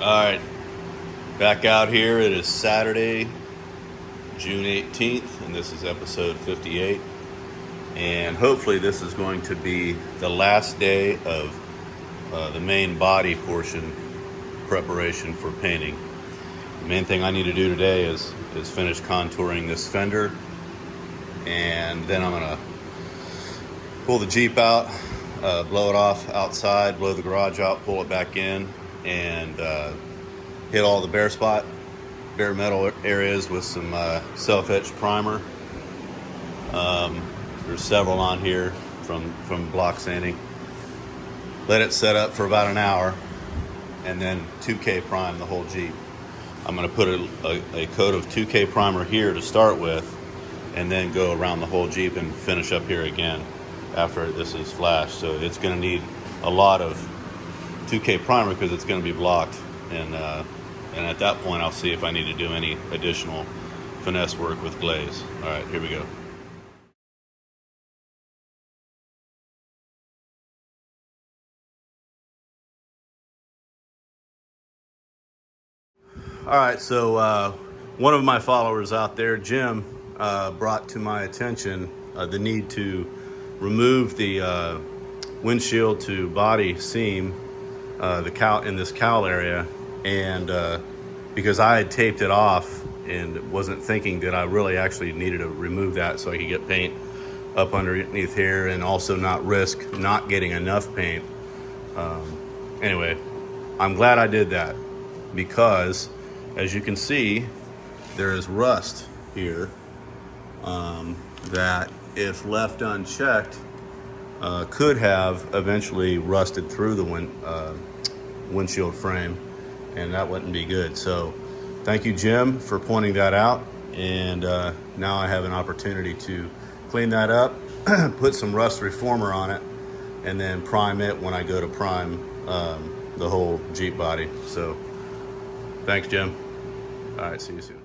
All right, back out here. It is Saturday, June 18th, and this is episode 58. And hopefully this is going to be the last day of the main body portion preparation for painting. The main thing I need to do today is finish contouring this fender, and then I'm gonna pull the Jeep out, blow it off outside, blow the garage out, pull it back in, and hit all the bare metal areas with some self-etched primer. There's several on here from block sanding. Let it set up for about an hour, and then 2K prime the whole Jeep. I'm going to put a coat of 2K primer here to start with, and then go around the whole Jeep and finish up here again after this is flashed. So it's going to need a lot of 2K primer because it's going to be blocked, and at that point I'll see if I need to do any additional finesse work with glaze. All right, here we go. All right, so one of my followers out there, Jim, brought to my attention the need to remove the windshield to body seam, in this cowl area, and because I had taped it off and wasn't thinking that I really actually needed to remove that so I could get paint up underneath here and also not risk not getting enough paint. Anyway, I'm glad I did that, because as you can see, there is rust here that, if left unchecked, could have eventually rusted through the windshield frame, and that wouldn't be good. So thank you, Jim, for pointing that out, and now I have an opportunity to clean that up, put some rust reformer on it, and then prime it when I go to prime the whole Jeep body. So thanks, Jim. All right, see you soon.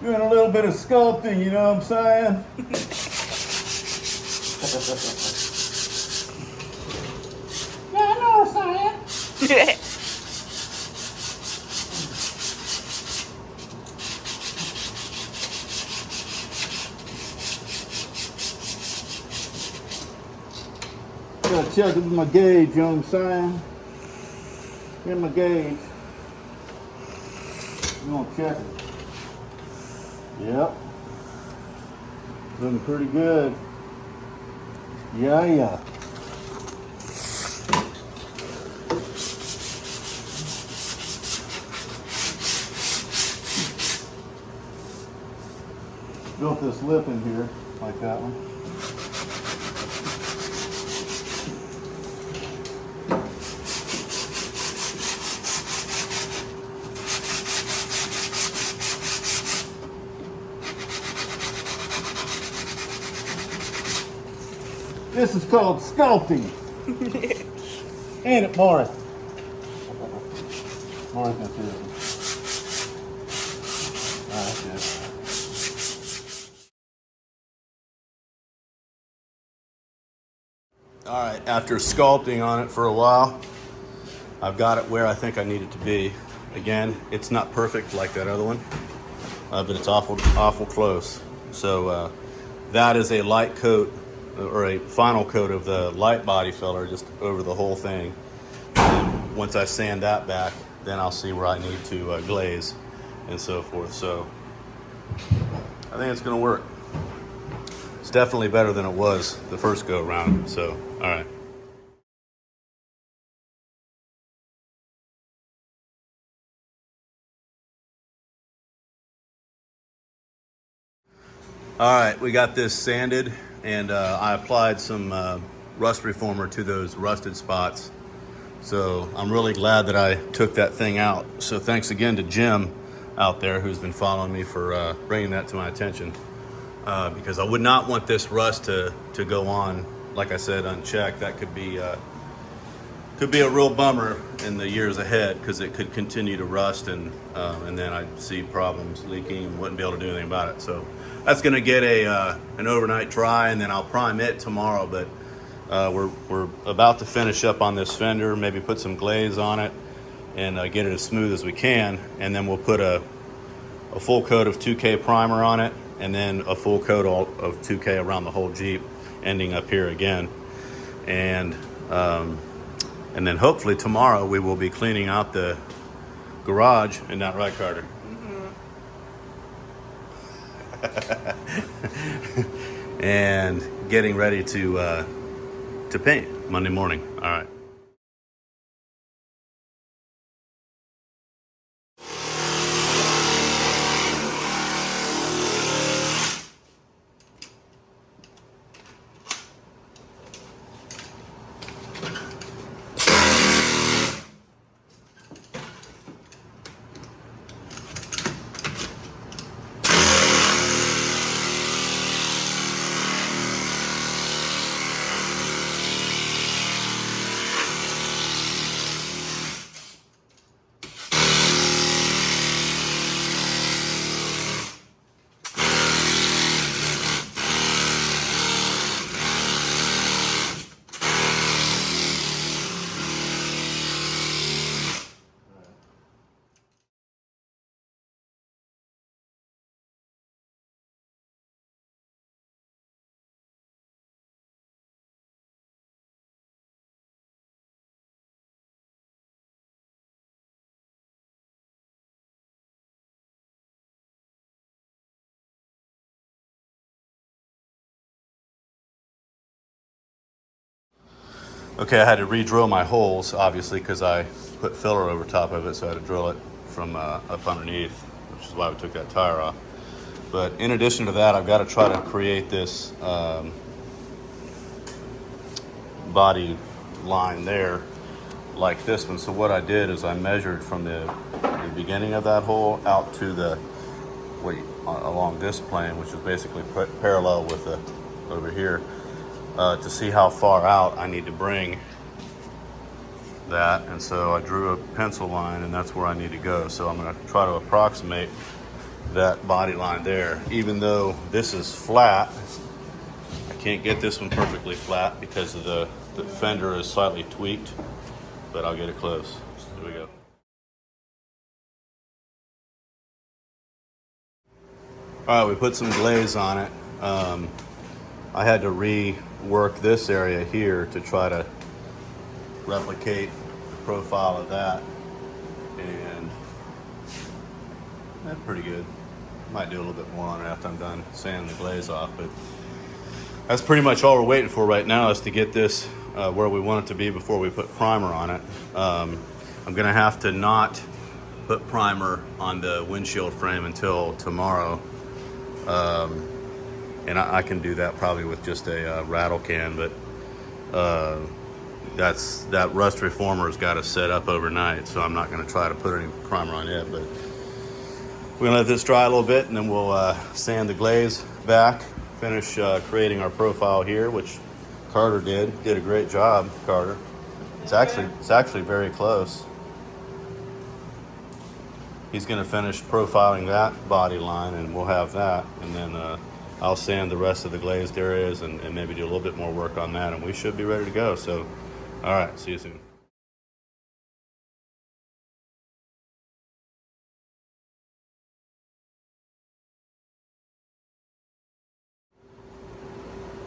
Doing a little bit of sculpting, you know what I'm saying? Yeah, I know what I'm saying. Gotta check it with my gauge, you know what I'm saying? Get my gauge. I'm gonna check it. Yep. Looking pretty good. Yeah. Built this lip in here, like that one. This is called sculpting. Ain't it, Morris? Morris can see it. That's it. All right, after sculpting on it for a while, I've got it where I think I need it to be. Again, it's not perfect like that other one, but it's awful close. So that is a light coat, or a final coat of the light body filler just over the whole thing. And once I sand that back, then I'll see where I need to glaze and so forth. So I think it's gonna work. It's definitely better than it was the first go around. So, all right. All right, we got this sanded, and I applied some rust reformer to those rusted spots. So I'm really glad that I took that thing out. So thanks again to Jim out there who's been following me for bringing that to my attention. Because I would not want this rust to go on like I said, unchecked, that could be a real bummer in the years ahead, because it could continue to rust, and then I'd see problems leaking and wouldn't be able to do anything about it. So that's going to get an overnight dry, and then I'll prime it tomorrow. But we're about to finish up on this fender, maybe put some glaze on it, and get it as smooth as we can, and then we'll put a full coat of 2K primer on it, and then a full coat of 2K around the whole Jeep, ending up here again. And then hopefully tomorrow we will be cleaning out the garage. Isn't that right, Carter? Mm-hmm. And getting ready to paint Monday morning. All right. Okay, I had to re-drill my holes, obviously, because I put filler over top of it, so I had to drill it from up underneath, which is why we took that tire off. But in addition to that, I've got to try to create this body line there, like this one. So what I did is I measured from the beginning of that hole out to the along this plane, which is basically parallel with the over here. To see how far out I need to bring that, and so I drew a pencil line, and that's where I need to go. So I'm going to try to approximate that body line there. Even though this is flat, I can't get this one perfectly flat because of the fender is slightly tweaked, but I'll get it close. So here we go. All right, we put some glaze on it. I had to rework this area here to try to replicate the profile of that, and that's pretty good. Might do a little bit more on it after I'm done sanding the glaze off, but that's pretty much all we're waiting for right now, is to get this where we want it to be before we put primer on it. I'm gonna have to not put primer on the windshield frame until tomorrow. And I can do that probably with just a rattle can, but that rust reformer's got to set up overnight, so I'm not going to try to put any primer on it. But we're going to let this dry a little bit, and then we'll sand the glaze back, finish creating our profile here, which Carter did a great job. Carter, it's actually very close. He's going to finish profiling that body line, and we'll have that, and then I'll sand the rest of the glazed areas and maybe do a little bit more work on that, and we should be ready to go. So, all right, see you soon.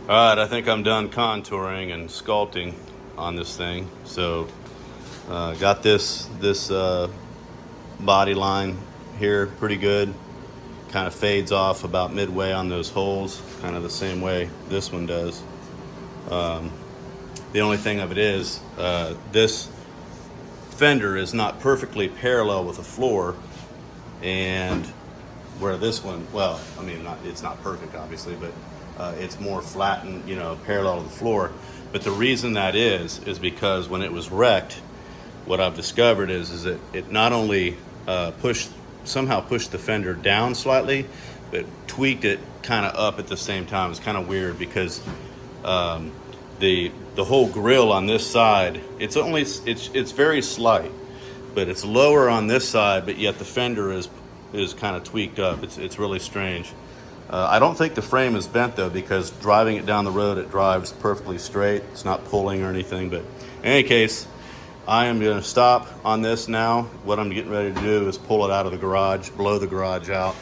All right, I think I'm done contouring and sculpting on this thing. So, got this body line here pretty good. Kind of fades off about midway on those holes, kind of the same way this one does. The only thing of it is, this fender is not perfectly parallel with the floor, and where this one, well, I mean, it's not perfect, obviously, but it's more flattened, parallel to the floor. But the reason that is because when it was wrecked, what I've discovered is that it not only somehow pushed the fender down slightly, but tweaked it kind of up at the same time. It's kind of weird because the whole grill on this side, it's very slight, but it's lower on this side, but yet the fender is kind of tweaked up. It's really strange. I don't think the frame is bent though, because driving it down the road, it drives perfectly straight. It's not pulling or anything, but in any case, I am going to stop on this now. What I'm getting ready to do is pull it out of the garage, blow the garage out,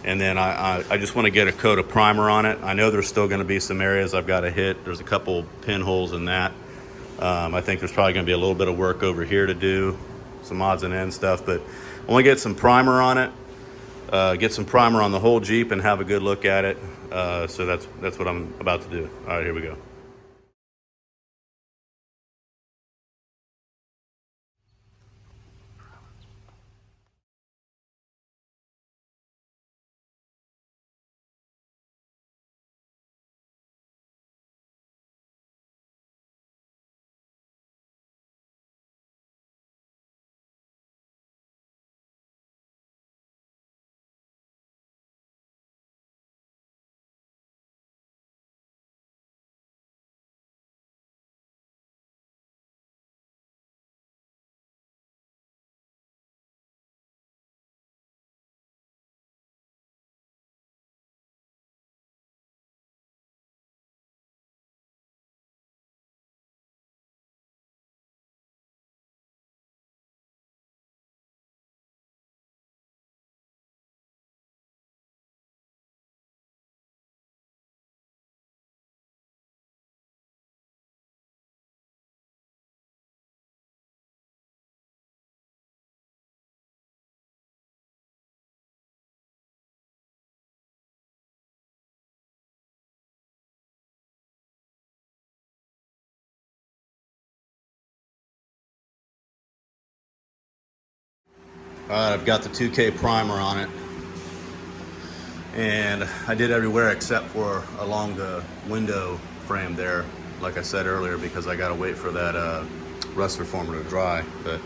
and then I just want to get a coat of primer on it. I know there's still going to be some areas I've got to hit. There's a couple pinholes in that. I think there's probably going to be a little bit of work over here to do, some odds and ends stuff, but I want to get some primer on it, get some primer on the whole Jeep and have a good look at it. So that's what I'm about to do. All right, here we go. All right, I've got the 2K primer on it, and I did everywhere except for along the window frame there, like I said earlier, because I gotta wait for that rust reformer to dry. But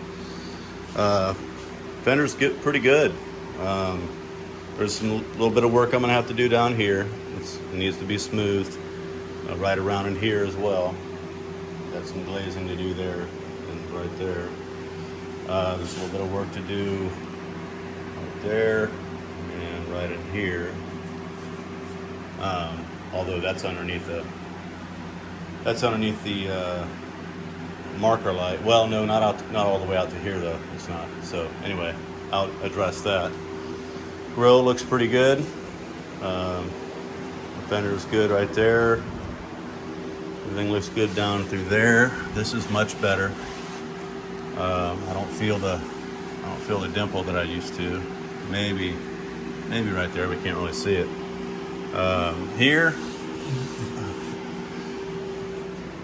fenders get pretty good. There's some little bit of work I'm gonna have to do down here. It needs to be smoothed right around in here as well. Got some glazing to do there and right there. There's a little bit of work to do right there and right in here. Although that's underneath the marker light. Well, no, not all the way out to here though. It's not. So anyway, I'll address that. Grill looks pretty good. The fender's good right there. Everything looks good down through there. This is much better. I don't feel the dimple that I used to. Maybe right there. We can't really see it. Here,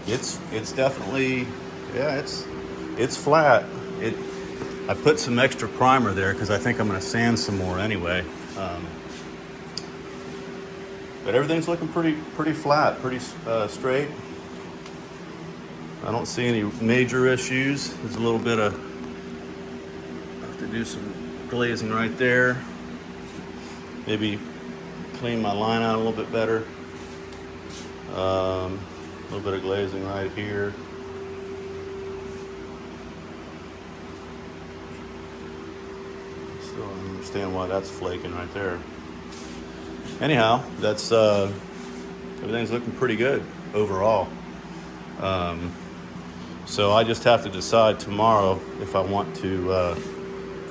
it's definitely, yeah, it's flat. I put some extra primer there because I think I'm going to sand some more anyway. But everything's looking pretty flat, pretty straight. I don't see any major issues. There's a little bit of, I have to do some glazing right there. Maybe clean my line out a little bit better. A little bit of glazing right here. Still don't understand why that's flaking right there. Anyhow, that's everything's looking pretty good overall. So I just have to decide tomorrow if I want to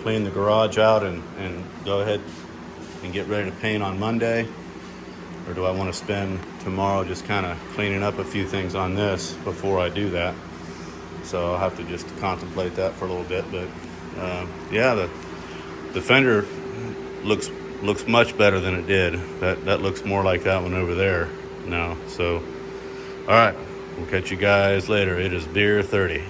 clean the garage out and go ahead and get ready to paint on Monday, or do I want to spend tomorrow just kind of cleaning up a few things on this before I do that. So I'll have to just contemplate that for a little bit. But yeah, the fender looks much better than it did. That looks more like that one over there now. So all right, we'll catch you guys later. It is beer 30.